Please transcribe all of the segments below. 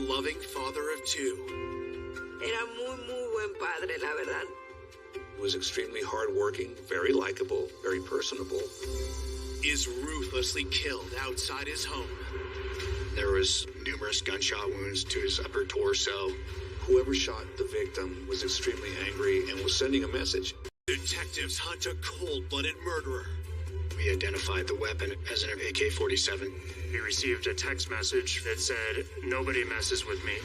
loving father of two. Era muy buen padre, la verdad. He was extremely hardworking, very likable, very personable. Is ruthlessly killed outside his home. There was numerous gunshot wounds to his upper torso. Whoever shot the victim was extremely angry and was sending a message. Detectives hunt a cold-blooded murderer. We identified the weapon as an AK-47. We received a text message that said, "Nobody messes with me."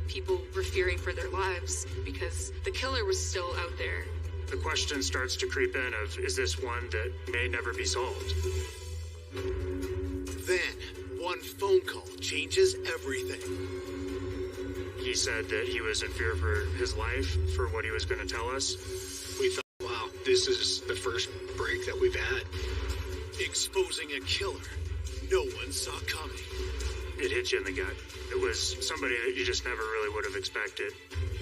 People were fearing for their lives because the killer was still out there. The question starts to creep in of, is this one that may never be solved? Then, one phone call changes everything. He said that he was in fear for his life, for what he was going to tell us. We thought, wow, this is the first break that we've had. Exposing a killer no one saw coming. It hit you in the gut. It was somebody that you just never really would have expected.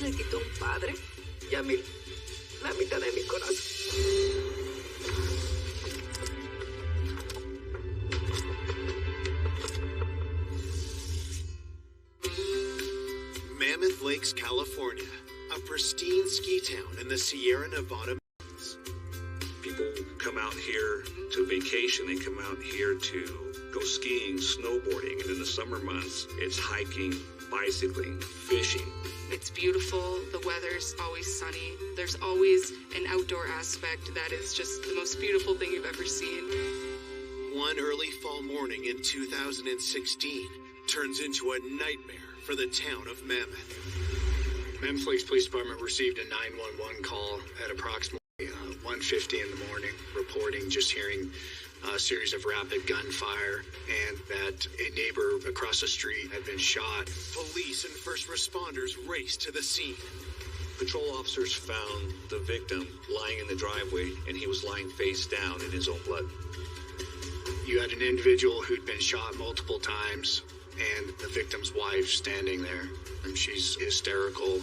Le quitó un padre y a mí la mitad de mi corazón. Mammoth Lakes, California, a pristine ski town in the Sierra Nevada mountains. People come out here to vacation. They come out here to go skiing, snowboarding, and in the summer months, it's hiking, bicycling, fishing. It's beautiful. The weather's always sunny. There's always an outdoor aspect that is just the most beautiful thing you've ever seen. One early fall morning in 2016 turns into a nightmare for the town of Mammoth. Mammoth Lakes Police Department received a 911 call at approximately 1:50 in the morning, reporting just hearing a series of rapid gunfire and that a neighbor across the street had been shot. Police and first responders raced to the scene. Patrol officers found the victim lying in the driveway, and he was lying face down in his own blood. You had an individual who'd been shot multiple times, and the victim's wife standing there, and she's hysterical.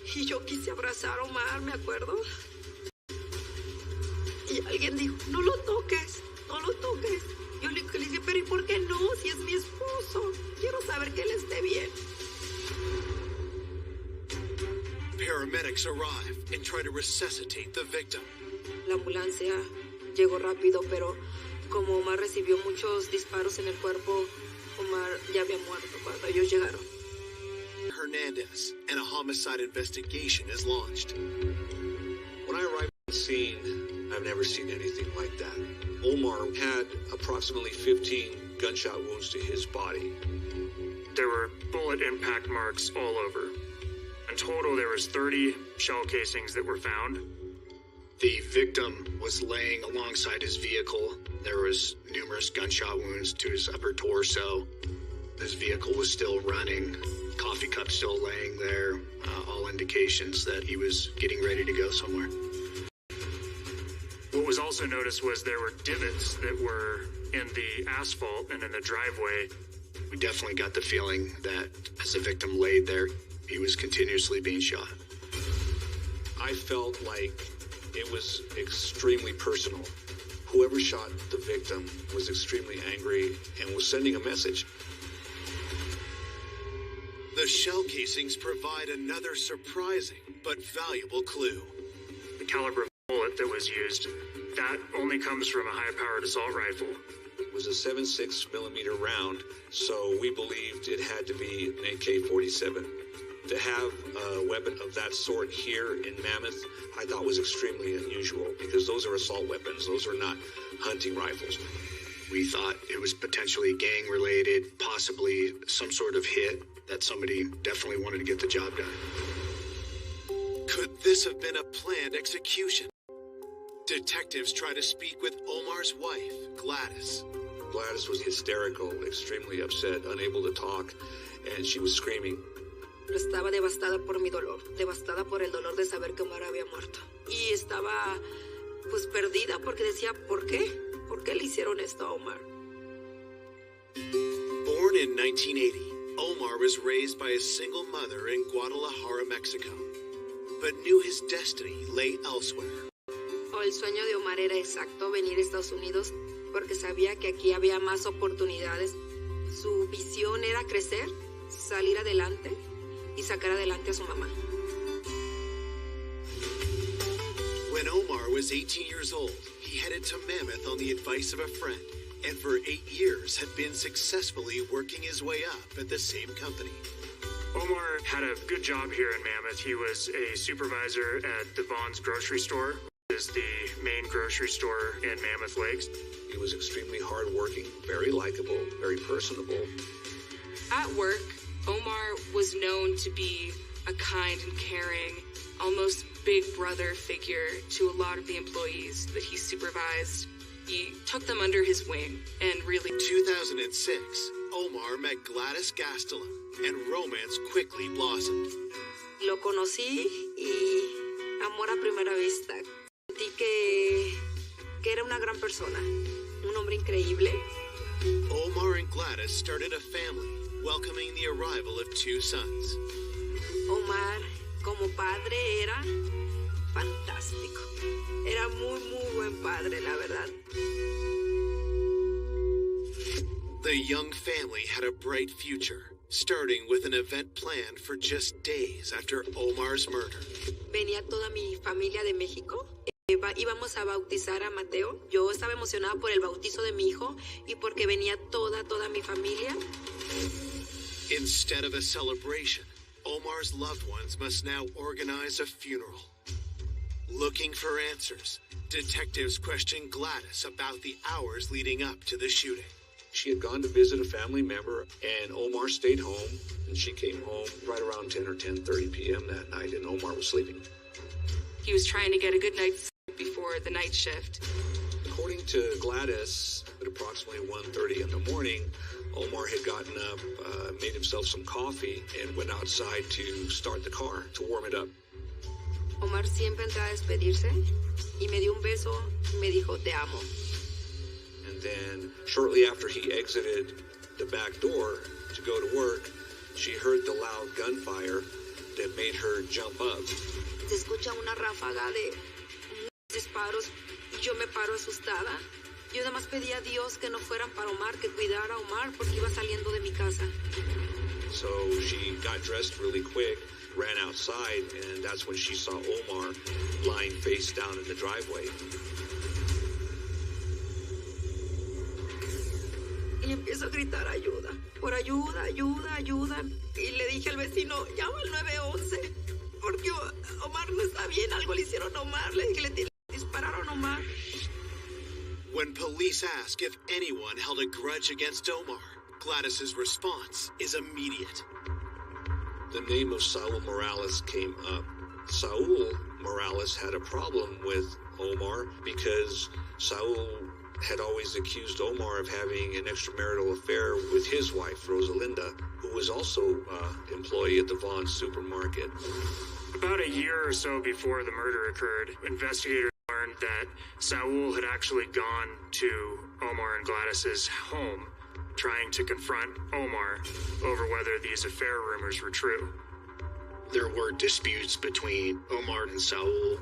Y yo quise abrazar a Omar, me acuerdo. Y alguien dijo, no lo toques, no lo toques. Yo le dije, pero ¿y por qué no? Si es mi esposo. Quiero saber que él esté bien. Paramedics arrive and try to resuscitate the victim. La ambulancia llegó rápido, pero como Omar recibió muchos disparos en el cuerpo, Omar ya había muerto cuando ellos llegaron. Hernandez, and a homicide investigation is launched. When I arrived on the scene, I've never seen anything like that. Omar had approximately 15 gunshot wounds to his body. There were bullet impact marks all over. In total, there was 30 shell casings that were found. The victim was laying alongside his vehicle. There was numerous gunshot wounds to his upper torso. His vehicle was still running, coffee cup still laying there, all indications that he was getting ready to go somewhere. What was also noticed was there were divots that were in the asphalt and in the driveway. We definitely got the feeling that as the victim laid there, he was continuously being shot. I felt like it was extremely personal. Whoever shot the victim was extremely angry and was sending a message. The shell casings provide another surprising but valuable clue. The caliber of bullet that was used, that only comes from a high-powered assault rifle. It was a 7.6 millimeter round, so we believed it had to be an AK-47. To have a weapon of that sort here in Mammoth, I thought was extremely unusual because those are assault weapons. Those are not hunting rifles. We thought it was potentially gang-related, possibly some sort of hit that somebody definitely wanted to get the job done. Could this have been a planned execution? Detectives try to speak with Omar's wife, Gladys. Gladys was hysterical, extremely upset, unable to talk, and she was screaming. Estaba devastada por mi dolor, devastada por el dolor de saber que Omar había muerto. Y estaba, pues, perdida porque decía, ¿por qué? ¿Por qué le hicieron esto a Omar? Born in 1980, Omar was raised by a single mother in Guadalajara, Mexico, but knew his destiny lay elsewhere. El sueño de Omar era exacto, venir a Estados Unidos, porque sabía que aquí había más oportunidades. Su visión era crecer, salir adelante y sacar adelante a su mamá. When Omar was 18 years old, he headed to Mammoth on the advice of a friend, and for 8 years had been successfully working his way up at the same company. Omar had a good job here in Mammoth. He was a supervisor at Devon's grocery store, which is the main grocery store in Mammoth Lakes. He was extremely hardworking, very likable, very personable. At work, Omar was known to be a kind and caring, almost big brother figure to a lot of the employees that he supervised. He took them under his wing and really... 2006, Omar met Gladys Gastelum, and romance quickly blossomed. Lo conocí y amor a primera vista. Sentí que era una gran persona, un hombre increíble. Omar and Gladys started a family, welcoming the arrival of 2 sons. Omar, como padre, era fantástico. Era muy, muy buen padre, la verdad. The young family had a bright future, starting with an event planned for just days after Omar's murder. Venía toda mi familia de México. Íbamos a bautizar a Mateo. Yo estaba emocionada por el bautizo de mi hijo y porque venía toda mi familia. Instead of a celebration, Omar's loved ones must now organize a funeral. Looking for answers, detectives questioned Gladys about the hours leading up to the shooting. She had gone to visit a family member, and Omar stayed home, and she came home right around 10 or 10:30 p.m. that night, and Omar was sleeping. He was trying to get a good night's sleep before the night shift. According to Gladys, at approximately 1:30 in the morning, Omar had gotten up, made himself some coffee, and went outside to start the car, to warm it up. Omar siempre entraba a despedirse y me dio un beso y me dijo, te amo. And then, shortly after he exited the back door to go to work, she heard the loud gunfire that made her jump up. Se escucha una ráfaga de disparos y yo me paro asustada. Yo nada más pedí a Dios que no fueran para Omar, que cuidara a Omar porque iba saliendo de mi casa. So she got dressed really quick, ran outside, and that's when she saw Omar lying face down in the driveway. Y empiezo a gritar ayuda, por ayuda, ayuda, ayuda. Y le dije al vecino, llama al 911, porque Omar no está bien, algo le hicieron a Omar. Le dije, le dispararon a Omar. When police ask if anyone held a grudge against Omar, Gladys's response is immediate. The name of Saul Morales came up. Saul Morales had a problem with Omar because Saul had always accused Omar of having an extramarital affair with his wife, Rosalinda, who was also an employee at the Vaughn supermarket. About a year or so before the murder occurred, investigators learned that Saul had actually gone to Omar and Gladys's home, trying to confront Omar over whether these affair rumors were true. There were disputes between Omar and Saul.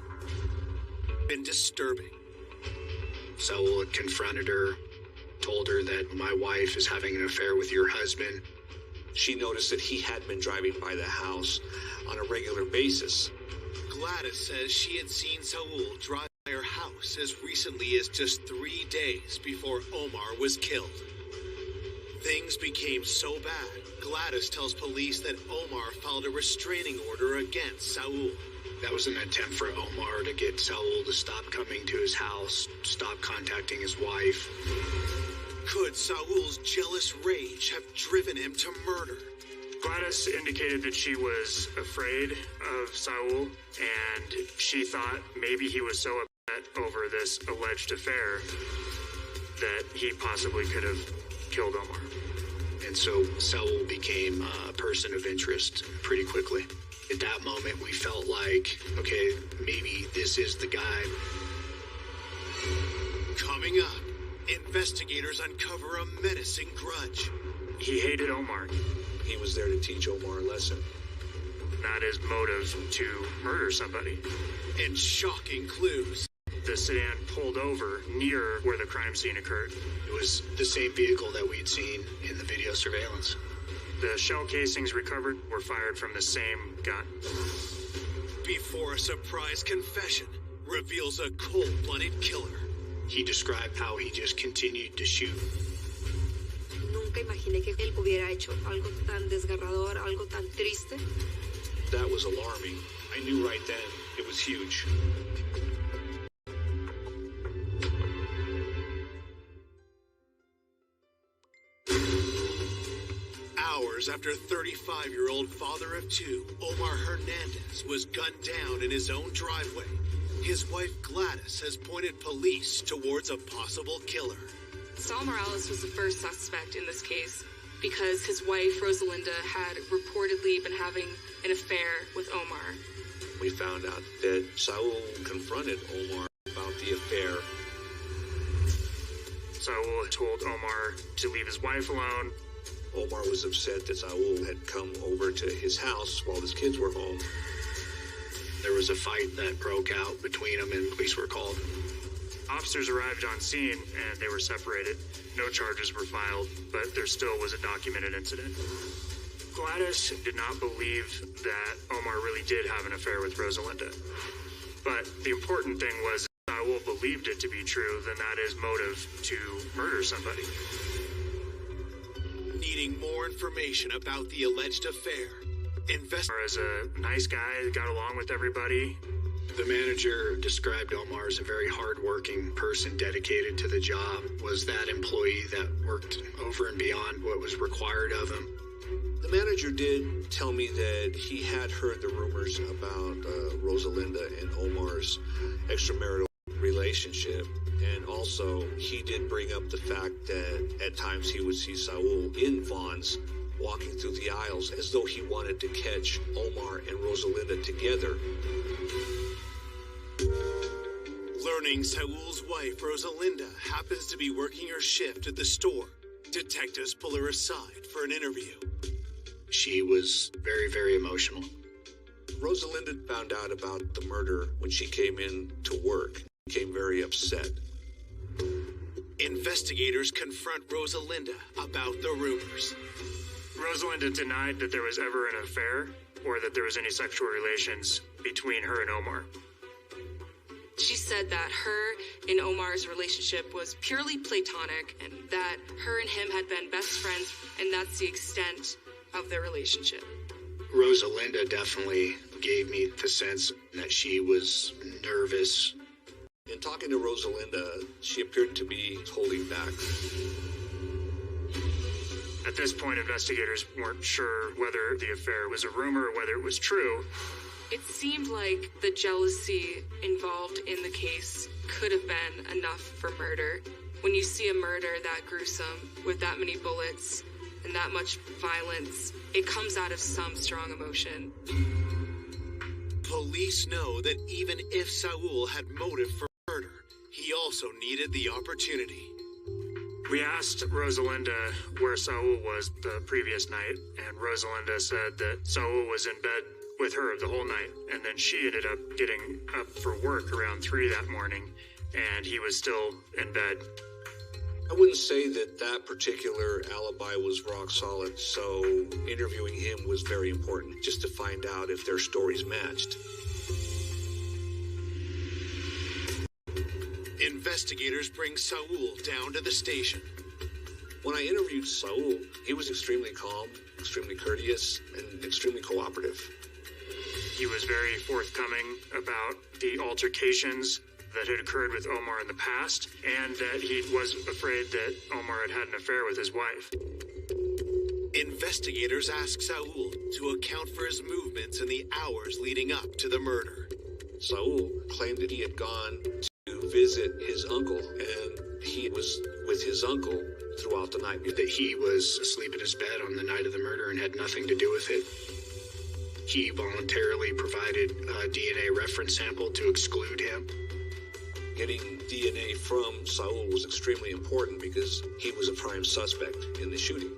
Been disturbing. Saul had confronted her, told her that my wife is having an affair with your husband. She noticed that he had been driving by the house on a regular basis. Gladys says she had seen Saul drive by her house as recently as just 3 days before Omar was killed. Things became so bad, Gladys tells police that Omar filed a restraining order against Saul. That was an attempt for Omar to get Saul to stop coming to his house, stop contacting his wife. Could Saul's jealous rage have driven him to murder? Gladys indicated that she was afraid of Saul, and she thought maybe he was so upset over this alleged affair that he possibly could have killed Omar. And so Saul became a person of interest pretty quickly. At that moment, we felt like, okay, maybe this is the guy. Coming up, investigators uncover a menacing grudge. He hated Omar, He was there to teach Omar a lesson. not his motive to murder somebody. And shocking clues. The sedan pulled over near where the crime scene occurred. It was the same vehicle that we'd seen in the video surveillance. The shell casings recovered were fired from the same gun. Before a surprise confession reveals a cold-blooded killer. He described how he just continued to shoot. Nunca imaginé que él hubiera hecho algo tan desgarrador, algo tan triste. That was alarming. I knew right then it was huge. Hours after 35-year-old father of two, Omar Hernandez, was gunned down in his own driveway, his wife Gladys has pointed police towards a possible killer. Saul Morales was the first suspect in this case because his wife, Rosalinda, had reportedly been having an affair with Omar. We found out that Saul confronted Omar about the affair. Saul had told Omar to leave his wife alone. Omar was upset that Saul had come over to his house while his kids were home. There was a fight that broke out between them and police were called. Officers arrived on scene and they were separated. No charges were filed, but there still was a documented incident. Gladys did not believe that Omar really did have an affair with Rosalinda. But the important thing was if Saul believed it to be true, then that is motive to murder somebody. Needing more information about the alleged affair, Omar is a nice guy that got along with everybody. The manager described Omar as a very hardworking person dedicated to the job, was that employee that worked over and beyond what was required of him. The manager did tell me that he had heard the rumors about Rosalinda and Omar's extramarital relationship. And also, he did bring up the fact that at times he would see Saul in Vaughn's walking through the aisles as though he wanted to catch Omar and Rosalinda together. Learning Saul's wife, Rosalinda, happens to be working her shift at the store, detectives pull her aside for an interview. She was very, very emotional. Rosalinda found out about the murder when she came in to work, became very upset. Investigators confront Rosalinda about the rumors. Rosalinda denied that there was ever an affair or that there was any sexual relations between her and Omar. She said that her and Omar's relationship was purely platonic and that her and him had been best friends, and that's the extent of their relationship. Rosalinda definitely gave me the sense that she was nervous. In talking to Rosalinda, she appeared to be holding back. At this point, investigators weren't sure whether the affair was a rumor or whether it was true. It seemed like the jealousy involved in the case could have been enough for murder. When you see a murder that gruesome, with that many bullets and that much violence, it comes out of some strong emotion. Police know that even if Saul had motive for murder, he also needed the opportunity. We asked Rosalinda where Saul was the previous night, and Rosalinda said that Saul was in bed with her the whole night, and then she ended up getting up for work around 3 that morning, and he was still in bed. I wouldn't say that that particular alibi was rock solid, so interviewing him was very important, just to find out if their stories matched. Investigators bring Saul down to the station. When I interviewed Saul, he was extremely calm, extremely courteous, and extremely cooperative. He was very forthcoming about the altercations that had occurred with Omar in the past, and that he was afraid that Omar had an affair with his wife. Investigators ask Saul to account for his movements in the hours leading up to the murder. Saul claimed that he had gone to visit his uncle, and he was with his uncle throughout the night. That he was asleep in his bed on the night of the murder and had nothing to do with it. He voluntarily provided a DNA reference sample to exclude him. Getting DNA from Saul was extremely important because he was a prime suspect in the shooting.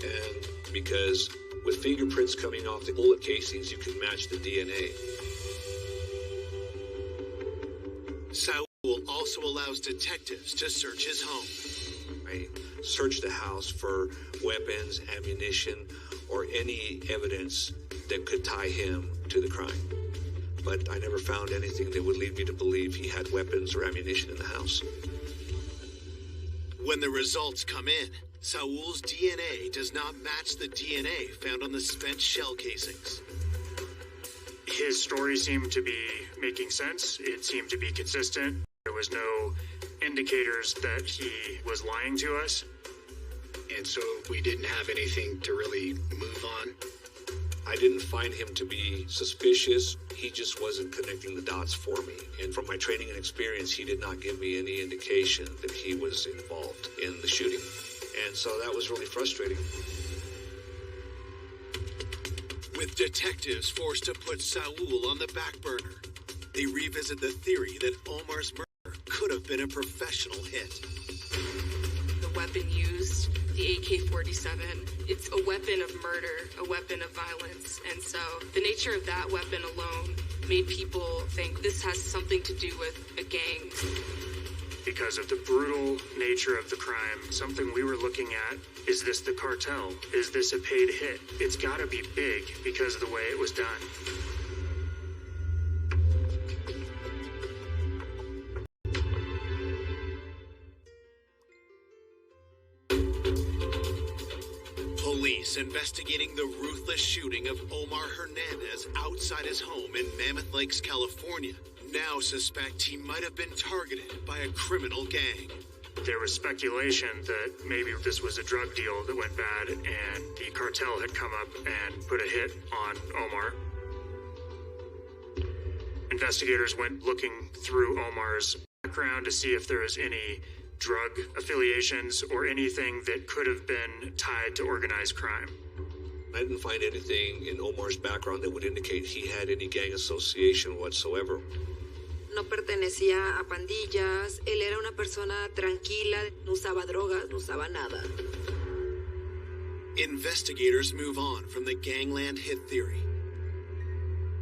And because with fingerprints coming off the bullet casings, you can match the DNA. Saul also allows detectives to search his home. I searched the house for weapons, ammunition, or any evidence that could tie him to the crime. But I never found anything that would lead me to believe he had weapons or ammunition in the house. When the results come in, Saul's DNA does not match the DNA found on the spent shell casings. His story seemed to be making sense. It seemed to be consistent. There was no indicators that he was lying to us. And so we didn't have anything to really move on. I didn't find him to be suspicious. He just wasn't connecting the dots for me. And from my training and experience, he did not give me any indication that he was involved in the shooting. And so that was really frustrating. With detectives forced to put Saul on the back burner, they revisit the theory that Omar's murder could have been a professional hit. The weapon used, the AK-47, it's a weapon of murder, a weapon of violence. And so the nature of that weapon alone made people think this has something to do with a gang. Because of the brutal nature of the crime, something we were looking at, is this the cartel? Is this a paid hit? It's gotta be big because of the way it was done. Police investigating the ruthless shooting of Omar Hernandez outside his home in Mammoth Lakes, California, now suspect he might have been targeted by a criminal gang. There was speculation that maybe this was a drug deal that went bad and the cartel had come up and put a hit on Omar. Investigators went looking through Omar's background to see if there was any drug affiliations or anything that could have been tied to organized crime. I didn't find anything in Omar's background that would indicate he had any gang association whatsoever. No pertenecía a pandillas, él era una persona tranquila, no usaba drogas, no usaba nada. Investigators move on from the gangland hit theory.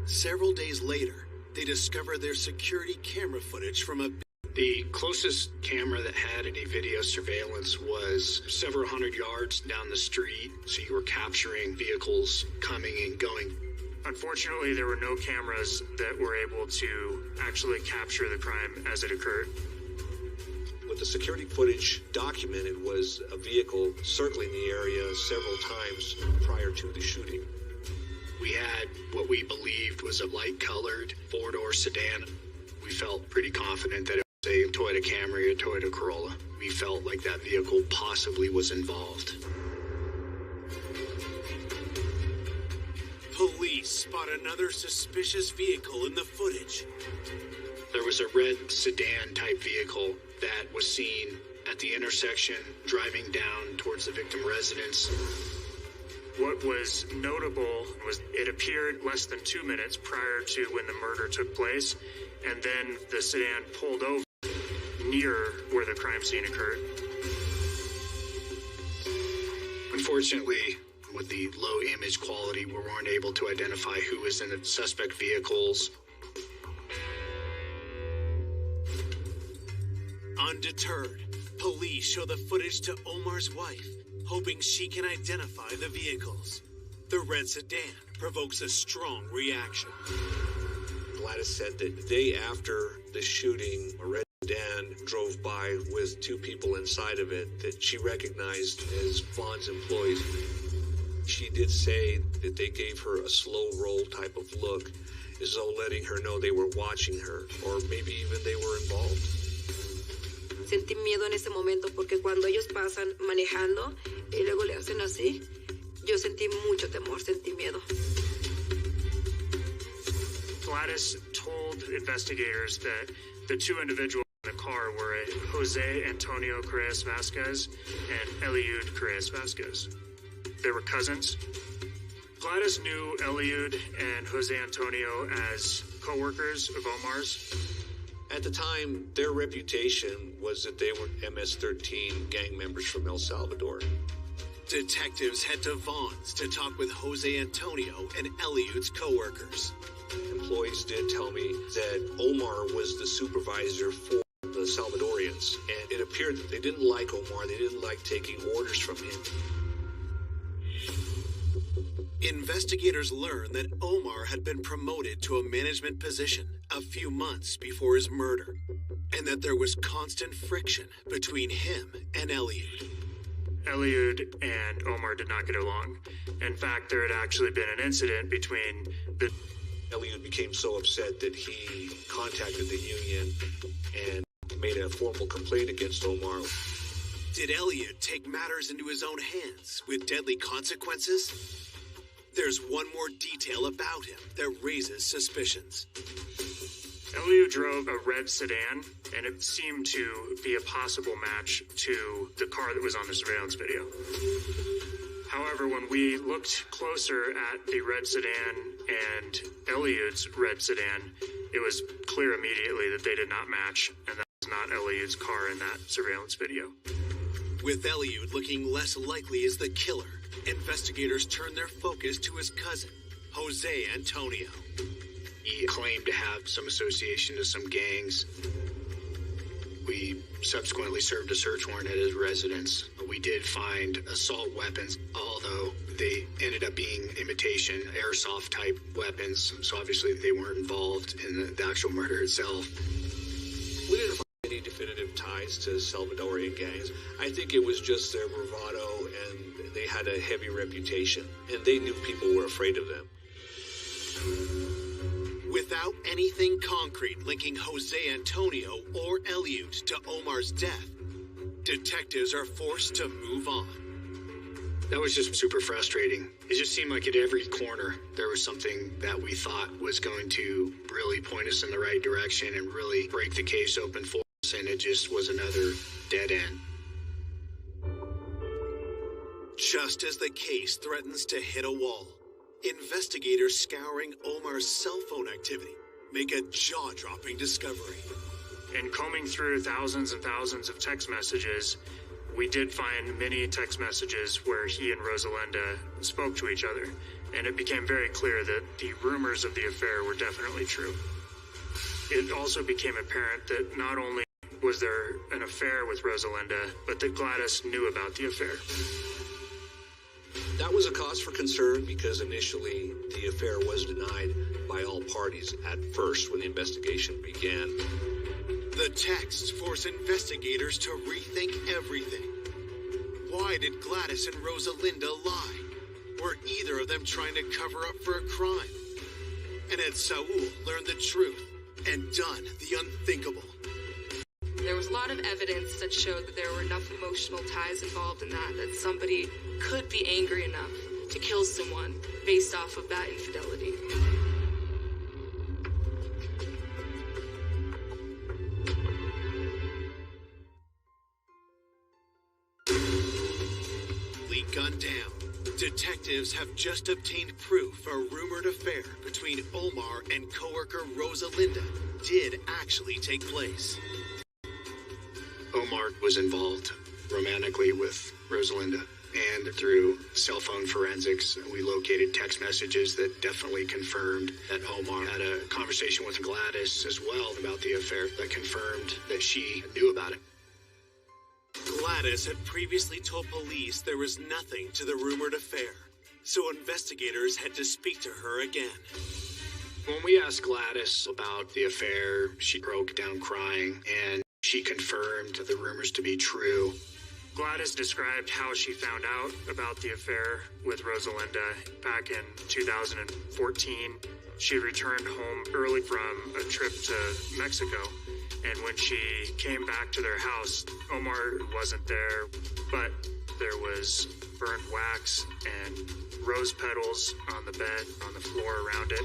Several days later, they discover their security camera footage from a... The closest camera that had any video surveillance was several hundred yards down the street, so you were capturing vehicles coming and going. Unfortunately, there were no cameras that were able to actually capture the crime as it occurred. What the security footage documented was a vehicle circling the area several times prior to the shooting. We had what we believed was a light-colored four-door sedan. We felt pretty confident that it was a Toyota Camry or Toyota Corolla. We felt like that vehicle possibly was involved. Police spot another suspicious vehicle in the footage. There was a red sedan-type vehicle that was seen at the intersection driving down towards the victim residence. What was notable was it appeared less than 2 minutes prior to when the murder took place, and then the sedan pulled over near where the crime scene occurred. Unfortunately, with the low image quality, we weren't able to identify who was in the suspect vehicles. Undeterred, police show the footage to Omar's wife, hoping she can identify the vehicles. The red sedan provokes a strong reaction. Gladys said that the day after the shooting, a red sedan drove by with two people inside of it that she recognized as Vaughn's employees. She did say that they gave her a slow roll type of look, as though letting her know they were watching her, or maybe even they were involved. Sentí miedo en ese momento porque cuando ellos pasan manejando y luego le hacen así, yo sentí mucho temor, sentí miedo. Gladys told investigators that the two individuals in the car were Jose Antonio Correas Vasquez and Eliud Correas Vasquez. They were cousins. Gladys knew Eliud and Jose Antonio as co-workers of Omar's. At the time, their reputation was that they were MS-13 gang members from El Salvador. Detectives head to Vaughn's to talk with Jose Antonio and Eliud's co-workers. Employees did tell me that Omar was the supervisor for the Salvadorians, and it appeared that they didn't like Omar. They didn't like taking orders from him. Investigators learned that Omar had been promoted to a management position a few months before his murder, and that there was constant friction between him and Eliud. Eliud and Omar did not get along. In fact, there had actually been an incident between the... Eliud became so upset that he contacted the union and made a formal complaint against Omar. Did Eliud take matters into his own hands with deadly consequences? There's one more detail about him that raises suspicions. Eliud drove a red sedan, and it seemed to be a possible match to the car that was on the surveillance video. However, when we looked closer at the red sedan and Eliud's red sedan, it was clear immediately that they did not match, and that was not Eliud's car in that surveillance video. With Eliud looking less likely as the killer, investigators turned their focus to his cousin, Jose Antonio. He claimed to have some association to some gangs. We subsequently served a search warrant at his residence. We did find assault weapons, although they ended up being imitation airsoft type weapons, so obviously they weren't involved in the actual murder itself. We didn't find any definitive ties to Salvadorian gangs. I think it was just their bravado, and they had a heavy reputation, and they knew people were afraid of them. Without anything concrete linking Jose Antonio or Eliud to Omar's death, detectives are forced to move on. That was just super frustrating. It just seemed like at every corner there was something that we thought was going to really point us in the right direction and really break the case open for us, and it just was another dead end. Just as the case threatens to hit a wall, investigators scouring Omar's cell phone activity make a jaw-dropping discovery. In combing through thousands and thousands of text messages, we did find many text messages where he and Rosalinda spoke to each other, and it became very clear that the rumors of the affair were definitely true. It also became apparent that not only was there an affair with Rosalinda, but that Gladys knew about the affair. That was a cause for concern because initially the affair was denied by all parties at first when the investigation began. The texts force investigators to rethink everything. Why did Gladys and Rosalinda lie? Were either of them trying to cover up for a crime? And had Saul learned the truth and done the unthinkable? There was a lot of evidence that showed that there were enough emotional ties involved in that somebody could be angry enough to kill someone based off of that infidelity. Gunned down. Detectives have just obtained proof a rumored affair between Omar and coworker Rosalinda did actually take place. Omar was involved romantically with Rosalinda, and through cell phone forensics, we located text messages that definitely confirmed that Omar had a conversation with Gladys as well about the affair that confirmed that she knew about it. Gladys had previously told police there was nothing to the rumored affair, so investigators had to speak to her again. When we asked Gladys about the affair, she broke down crying, and she confirmed the rumors to be true. Gladys described how she found out about the affair with Rosalinda back in 2014. She returned home early from a trip to Mexico. And when she came back to their house, Omar wasn't there, but there was burned wax and rose petals on the bed, on the floor around it,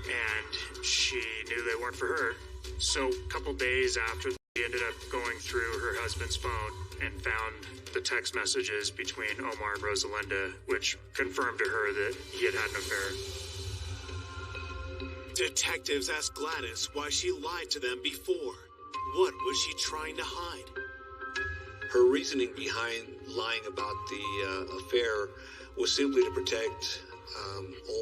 and she knew they weren't for her. So a couple days after, she ended up going through her husband's phone and found the text messages between Omar and Rosalinda, which confirmed to her that he had had an affair. Detectives asked Gladys why she lied to them before. What was she trying to hide? Her reasoning behind lying about the affair was simply to protect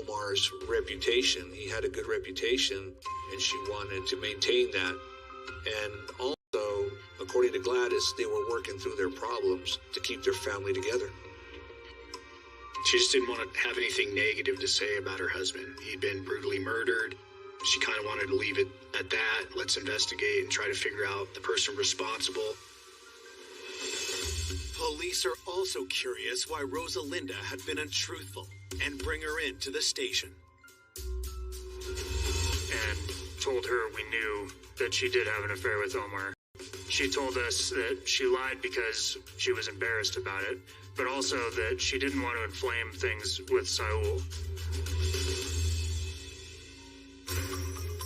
Omar's reputation. He had a good reputation, and she wanted to maintain that. And also, according to Gladys, they were working through their problems to keep their family together. She just didn't want to have anything negative to say about her husband. He'd been brutally murdered. She kind of wanted to leave it at that. Let's investigate and try to figure out the person responsible. Police are also curious why Rosalinda had been untruthful and bring her into the station. And told her we knew that she did have an affair with Omar. She told us that she lied because she was embarrassed about it, but also that she didn't want to inflame things with Saul.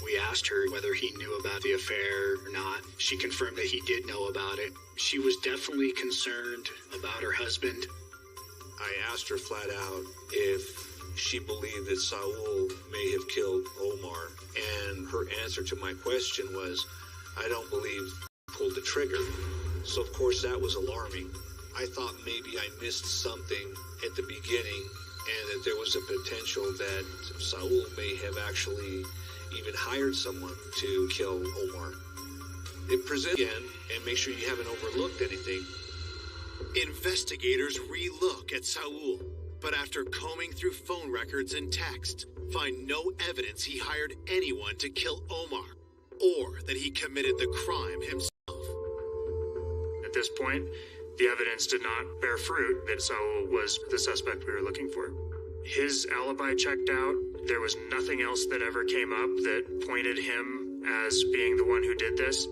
We asked her whether he knew about the affair or not. She confirmed that he did know about it. She was definitely concerned about her husband. I asked her flat out if she believed that Saul may have killed Omar, and her answer to my question was, I don't believe he pulled the trigger. So of course that was alarming. I thought maybe I missed something at the beginning, and that there was a potential that Saul may have actually even hired someone to kill Omar. It presents again, and make sure you haven't overlooked anything. Investigators re-look at Saul, but after combing through phone records and text, find no evidence he hired anyone to kill Omar, or that he committed the crime himself. At this point, the evidence did not bear fruit that Saul was the suspect we were looking for. His alibi checked out. There was nothing else that ever came up that pointed him as being the one who did this.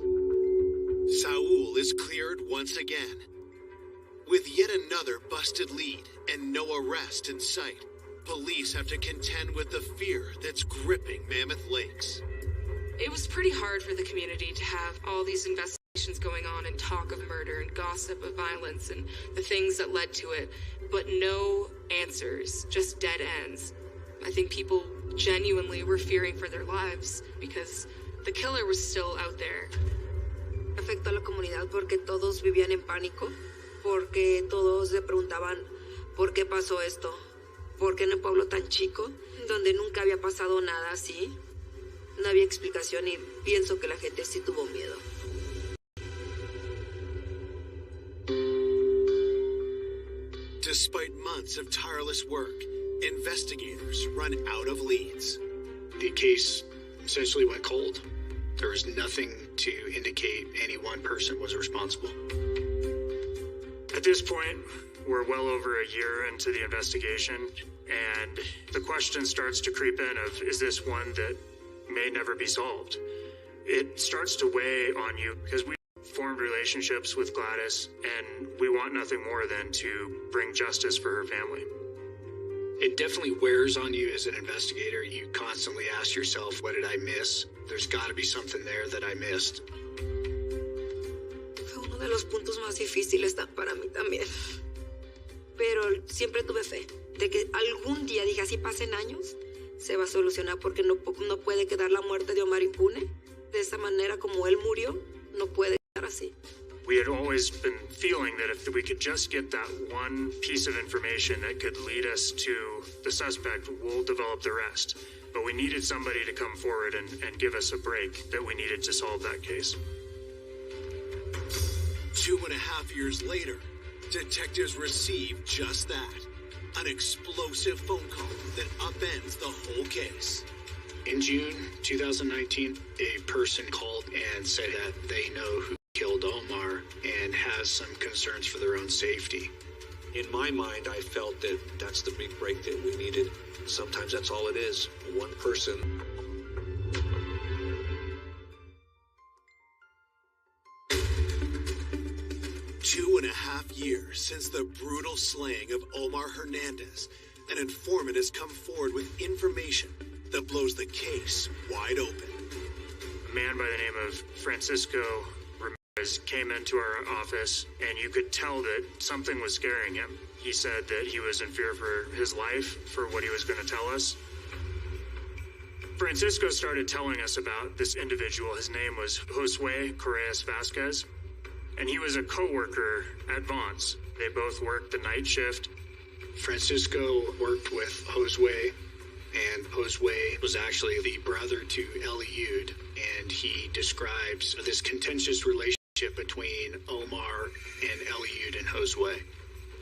Saul is cleared once again. With yet another busted lead and no arrest in sight, police have to contend with the fear that's gripping Mammoth Lakes. It was pretty hard for the community to have all these investigations going on and talk of murder and gossip of violence and the things that led to it, but no answers, just dead ends. I think people genuinely were fearing for their lives because the killer was still out there. Afectó a la comunidad porque todos vivían en pánico, porque todos se preguntaban ¿por qué pasó esto? ¿Por qué en un pueblo tan chico, donde nunca había pasado nada así? No había explicación y pienso que la gente sí tuvo miedo. Despite months of tireless work, investigators run out of leads. The case essentially went cold. There was nothing to indicate any one person was responsible. At this point, we're well over a year into the investigation, and the question starts to creep in of, is this one that may never be solved? It starts to weigh on you because we formed relationships with Gladys, and we want nothing more than to bring justice for her family. It definitely wears on you as an investigator. You constantly ask yourself, what did I miss? There's got to be something there that I missed. Fue uno de los puntos más difíciles para mí también. Pero siempre tuve fe de que algún día, dije, así pasen años, se va a solucionar porque no puede quedar la muerte de Omar impune. De esa manera como él murió, no puede quedar así. We had always been feeling that if we could just get that one piece of information that could lead us to the suspect, we'll develop the rest. But we needed somebody to come forward and give us a break that we needed to solve that case. 2.5 years later, detectives receive just that. An explosive phone call that upends the whole case. In June 2019, a person called and said that they know who killed Omar and has some concerns for their own safety. In my mind, I felt that that's the big break that we needed. Sometimes that's all it is. One person. Two and a half years since the brutal slaying of Omar Hernandez, an informant has come forward with information that blows the case wide open. A man by the name of Francisco came into our office, and you could tell that something was scaring him. He said that he was in fear for his life, for what he was going to tell us. Francisco started telling us about this individual. His name was Josue Correas Vasquez, and he was a co-worker at Vaughn's. They both worked the night shift. Francisco worked with Josue, and Josue was actually the brother to Eliud, and he describes this contentious relationship between Omar and Eliud and Josue.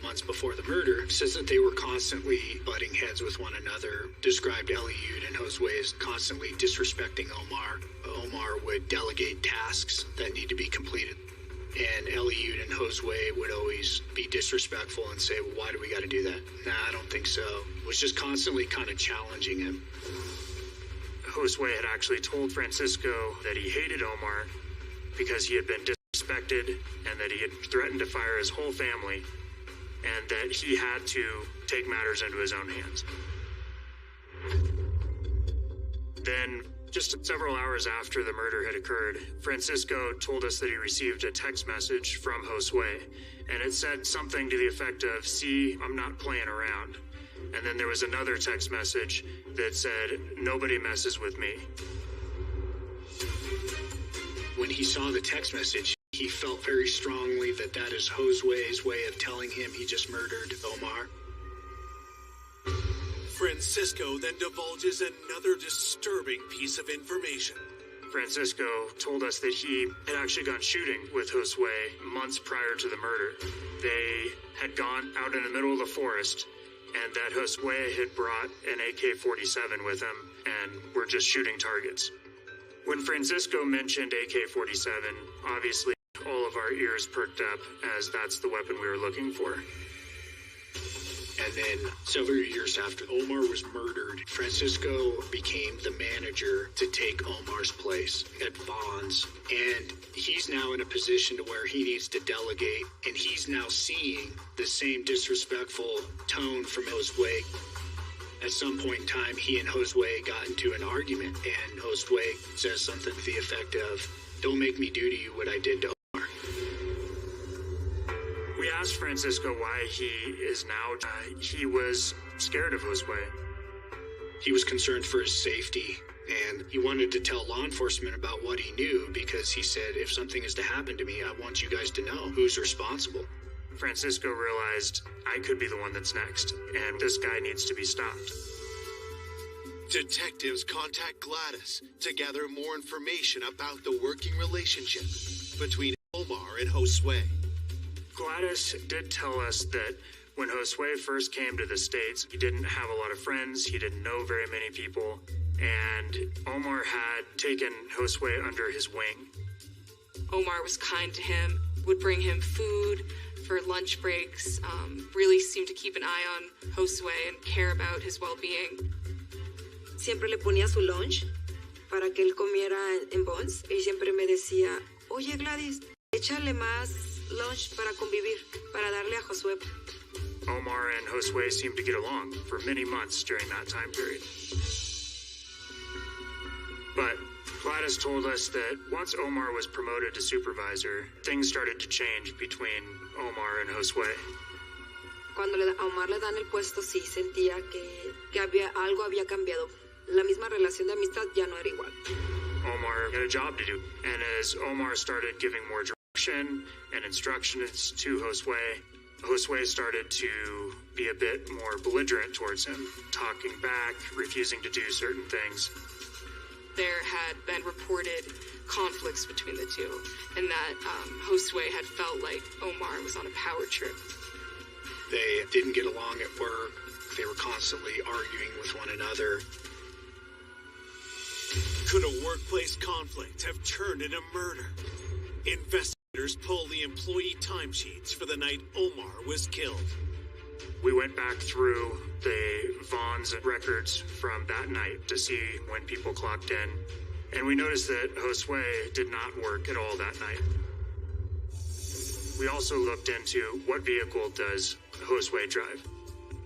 months before the murder, says that they were constantly butting heads with one another, described Eliud and Josue as constantly disrespecting Omar. Omar would delegate tasks that need to be completed. And Eliud and Josue would always be disrespectful and say, well, why do we got to do that? Nah, I don't think so. Was just constantly kind of challenging him. Josue had actually told Francisco that he hated Omar because he had been disrespected and that he had threatened to fire his whole family and that he had to take matters into his own hands. Then, just several hours after the murder had occurred, Francisco told us that he received a text message from Josue, and it said something to the effect of, "See, I'm not playing around." And then there was another text message that said, "Nobody messes with me." When he saw the text message, he felt very strongly that that is Josue's way of telling him he just murdered Omar. Francisco then divulges another disturbing piece of information. Francisco told us that he had actually gone shooting with Josue months prior to the murder. They had gone out in the middle of the forest, and that Josue had brought an AK-47 with him and were just shooting targets. When Francisco mentioned AK-47, obviously all of our ears perked up, as that's the weapon we were looking for. And then several years after Omar was murdered, Francisco became the manager to take Omar's place at Vons. And he's now in a position to where he needs to delegate, and he's now seeing the same disrespectful tone from Josue. At some point in time, he and Josue got into an argument, and Josue says something to the effect of, "Don't make me do to you what I did to Omar." We asked Francisco why he is now, he was scared of Josue. He was concerned for his safety, and he wanted to tell law enforcement about what he knew, because he said, if something is to happen to me, I want you guys to know who's responsible. Francisco realized, I could be the one that's next, and this guy needs to be stopped. Detectives contact Gladys to gather more information about the working relationship between Omar and Josue. Gladys did tell us that when Josue first came to the States, he didn't have a lot of friends, he didn't know very many people, and Omar had taken Josue under his wing. Omar was kind to him, would bring him food for lunch breaks, really seemed to keep an eye on Josue and care about his well-being. Siempre le ponía su lunch para que él comiera en Vons y siempre me decía, oye Gladys, échale más lunch para convivir, para darle a Josue. Omar and Josue seemed to get along for many months during that time period. But Gladys told us that once Omar was promoted to supervisor, things started to change between Omar and Josue. Cuando a Omar le dan el puesto, sí sentía que algo había cambiado. La misma relación de amistad ya no era igual. Omar had a job to do, and as Omar started giving more direction and instructions to Josue, Josue started to be a bit more belligerent towards him, talking back, refusing to do certain things. There had been reported conflicts between the two, and that Josue had felt like Omar was on a power trip. They didn't get along at work. They were constantly arguing with one another. Could a workplace conflict have turned into murder? Investigators pulled the employee timesheets for the night Omar was killed. We went back through the Vons records from that night to see when people clocked in, and we noticed that Josue did not work at all that night. We also looked into what vehicle does Josue drive.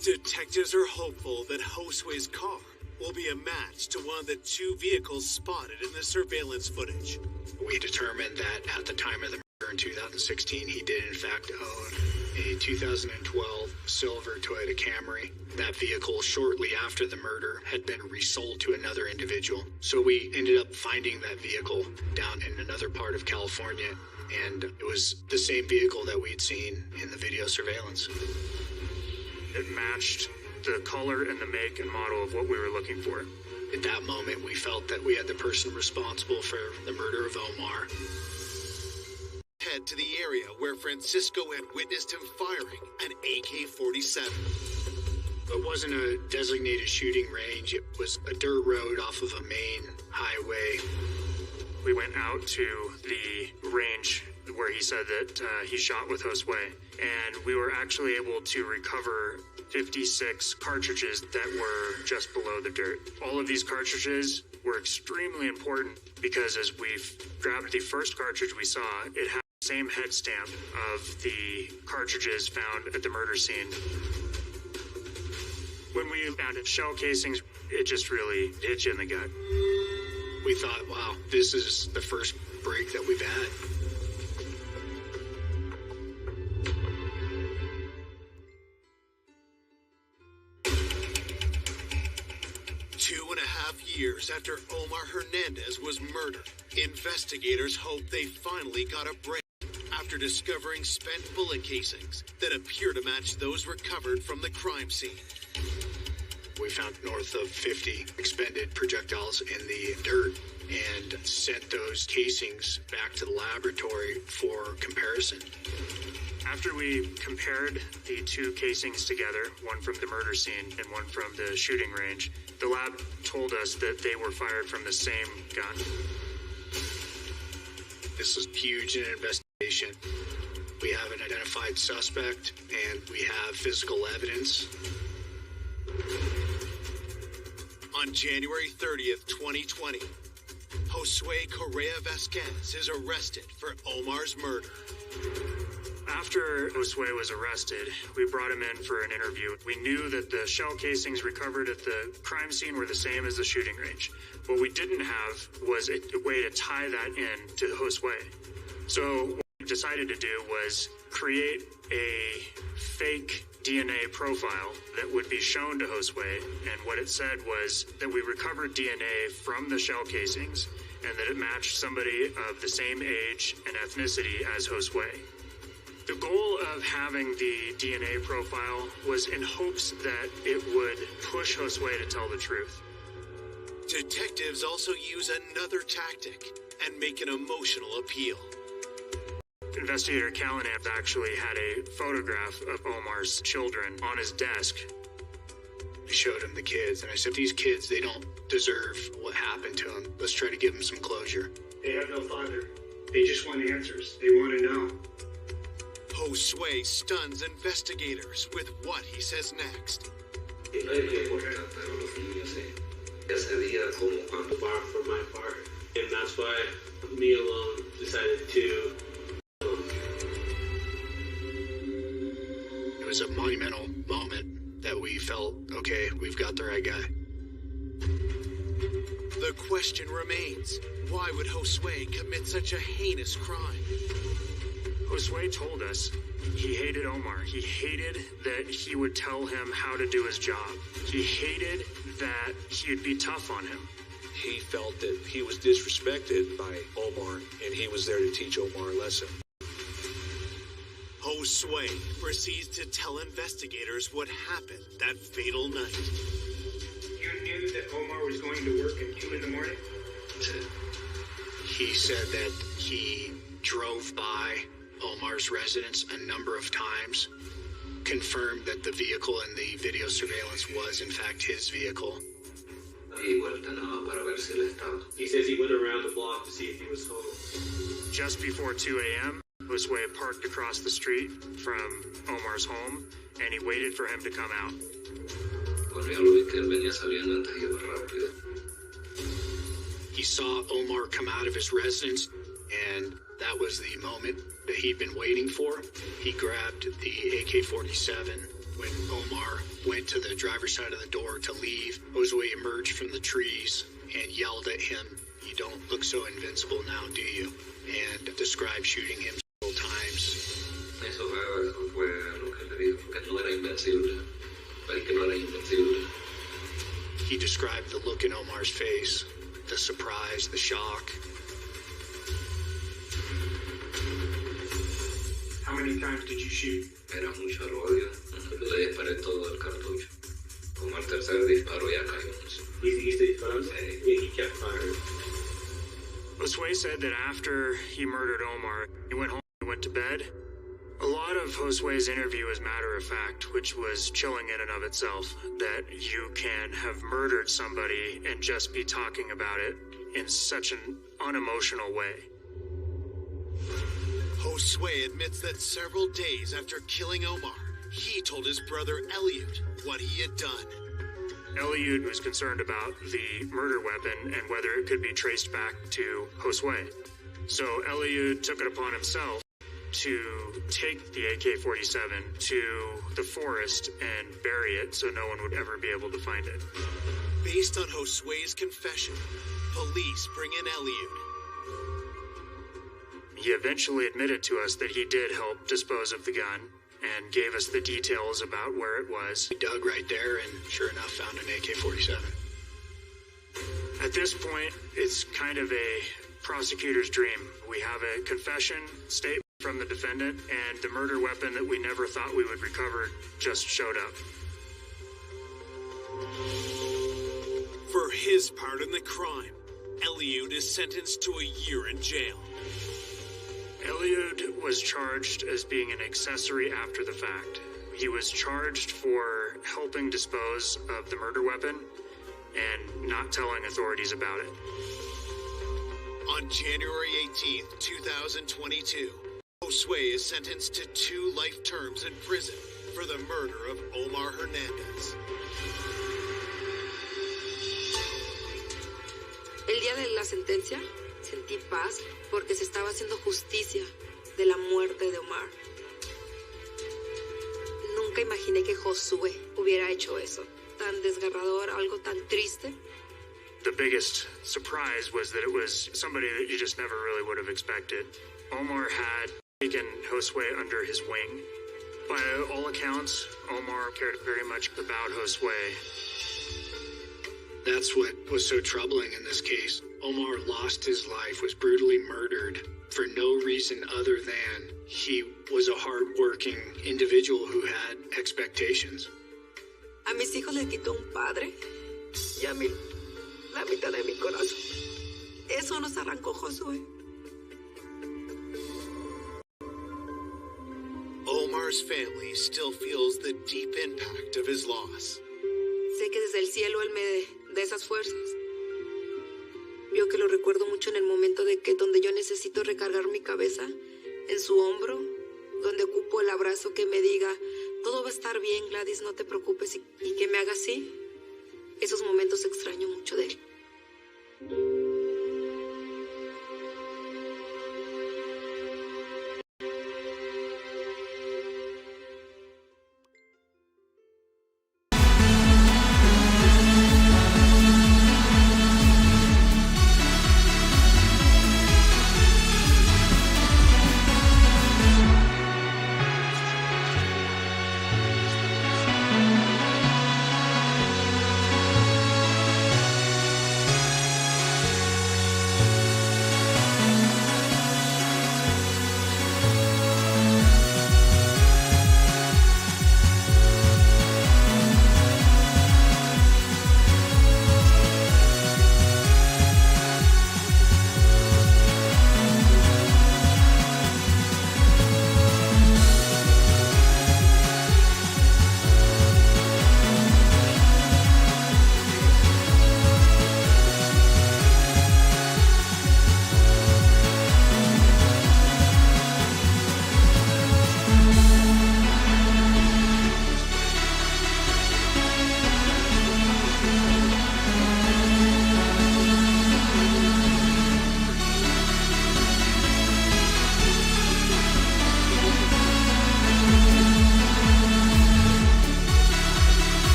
Detectives are hopeful that Josue's car will be a match to one of the two vehicles spotted in the surveillance footage. We determined that at the time of the murder in 2016, he did in fact own a 2012 silver Toyota Camry. That vehicle, shortly after the murder, had been resold to another individual. So we ended up finding that vehicle down in another part of California, and it was the same vehicle that we'd seen in the video surveillance. It matched the color and the make and model of what we were looking for. At that moment, we felt that we had the person responsible for the murder of Omar. head to the area where Francisco had witnessed him firing an AK-47. It wasn't a designated shooting range. It was a dirt road off of a main highway. We went out to the range where he said that he shot with Josue, and we were actually able to recover 56 cartridges that were just below the dirt. All of these cartridges were extremely important because as we grabbed the first cartridge we saw, it had the same head stamp of the cartridges found at the murder scene. When we found shell casings, it just really hit you in the gut. We thought, wow, this is the first break that we've had. Years after Omar Hernandez was murdered, investigators hope they finally got a break after discovering spent bullet casings that appear to match those recovered from the crime scene. We found north of 50 expended projectiles in the dirt and sent those casings back to the laboratory for comparison. After we compared the two casings together, one from the murder scene and one from the shooting range, the lab told us that they were fired from the same gun. This is huge in an investigation. We have an identified suspect and we have physical evidence. On January 30th, 2020, Josue Correa Vasquez is arrested for Omar's murder. After Josue was arrested, we brought him in for an interview. We knew that the shell casings recovered at the crime scene were the same as the shooting range. What we didn't have was a way to tie that in to Josue. So what we decided to do was create a fake DNA profile that would be shown to Josue, and what it said was that we recovered DNA from the shell casings and that it matched somebody of the same age and ethnicity as Josue. The goal of having the DNA profile was in hopes that it would push Josue to tell the truth. Detectives also use another tactic and make an emotional appeal. Investigator Callahan actually had a photograph of Omar's children on his desk. I showed him the kids, and I said, these kids, they don't deserve what happened to them. Let's try to give them some closure. They have no father. They just want answers. They want to know. Josue stuns investigators with what he says next. Far from my part. And that's why me alone decided to. It was a monumental moment that we felt, okay, we've got the right guy. The question remains, why would Josue commit such a heinous crime? Josue told us he hated Omar. He hated that he would tell him how to do his job. He hated that he'd be tough on him. He felt that he was disrespected by Omar, and he was there to teach Omar a lesson. Josue proceeds to tell investigators what happened that fatal night. You knew that Omar was going to work at 2 in the morning? He said that he drove by Omar's residence a number of times, confirmed that the vehicle in the video surveillance was in fact his vehicle. He says he went around the block to see if he was home. Just before 2 a.m., Josue parked across the street from Omar's home, and he waited for him to come out. He saw Omar come out of his residence, and that was the moment that he'd been waiting for. He grabbed the AK-47. When Omar went to the driver's side of the door to leave, Josue emerged from the trees and yelled at him, "You don't look so invincible now, do you?" And described shooting him several times. He described the look in Omar's face, the surprise, the shock. How many times did you shoot? Era mucho el odio. Le disparé todo el cartucho. Como al tercer disparo ya caímos. He kept firing. Josue said that after he murdered Omar, he went home, he went went to bed. A lot of Josue's interview is matter of fact, which was chilling in and of itself, that you can have murdered somebody and just be talking about it in such an unemotional way. Josue admits that several days after killing Omar, he told his brother Eliud what he had done. Eliud was concerned about the murder weapon and whether it could be traced back to Josue. So Eliud took it upon himself to take the AK-47 to the forest and bury it so no one would ever be able to find it. Based on Josue's confession, police bring in Eliud. He eventually admitted to us that he did help dispose of the gun and gave us the details about where it was. We dug right there and sure enough found an AK-47. At this point, it's kind of a prosecutor's dream. We have a confession statement from the defendant, and the murder weapon that we never thought we would recover just showed up. For his part in the crime, Eliud is sentenced to a year in jail. Eliud was charged as being an accessory after the fact. He was charged for helping dispose of the murder weapon and not telling authorities about it. On January 18th, 2022, Josue is sentenced to 2 life terms in prison for the murder of Omar Hernandez. El día de la sentencia, sentí paz porque se estaba haciendo justicia de la muerte de Omar. Nunca imaginé que Josué hubiera hecho eso. Tan desgarrador, algo tan triste. The biggest surprise was that it was somebody that you just never really would have expected. Omar had taken Josue under his wing. By all accounts, Omar cared very much about Josue. That's what was so troubling in this case. Omar lost his life, was brutally murdered for no reason other than he was a hard-working individual who had expectations. A mis hijos les quitó un padre y a mí la mitad de mi corazón. Eso nos arrancó Josué. Omar's family still feels the deep impact of his loss. Sé que desde el cielo él me da esas fuerzas. Yo que lo recuerdo mucho en el momento de que donde yo necesito recargar mi cabeza en su hombro, donde ocupo el abrazo que me diga, todo va a estar bien, Gladys, no te preocupes, y que me haga así. Esos momentos extraño mucho de él.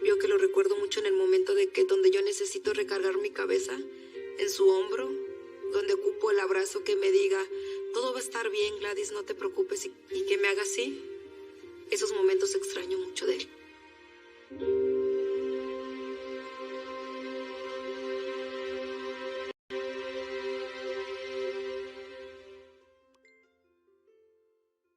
Yo que lo recuerdo mucho en el momento de que donde yo necesito recargar mi cabeza en su hombro, donde ocupo el abrazo que me diga, todo va a estar bien, Gladys, no te preocupes, y que me haga así. Esos momentos extraño mucho de él.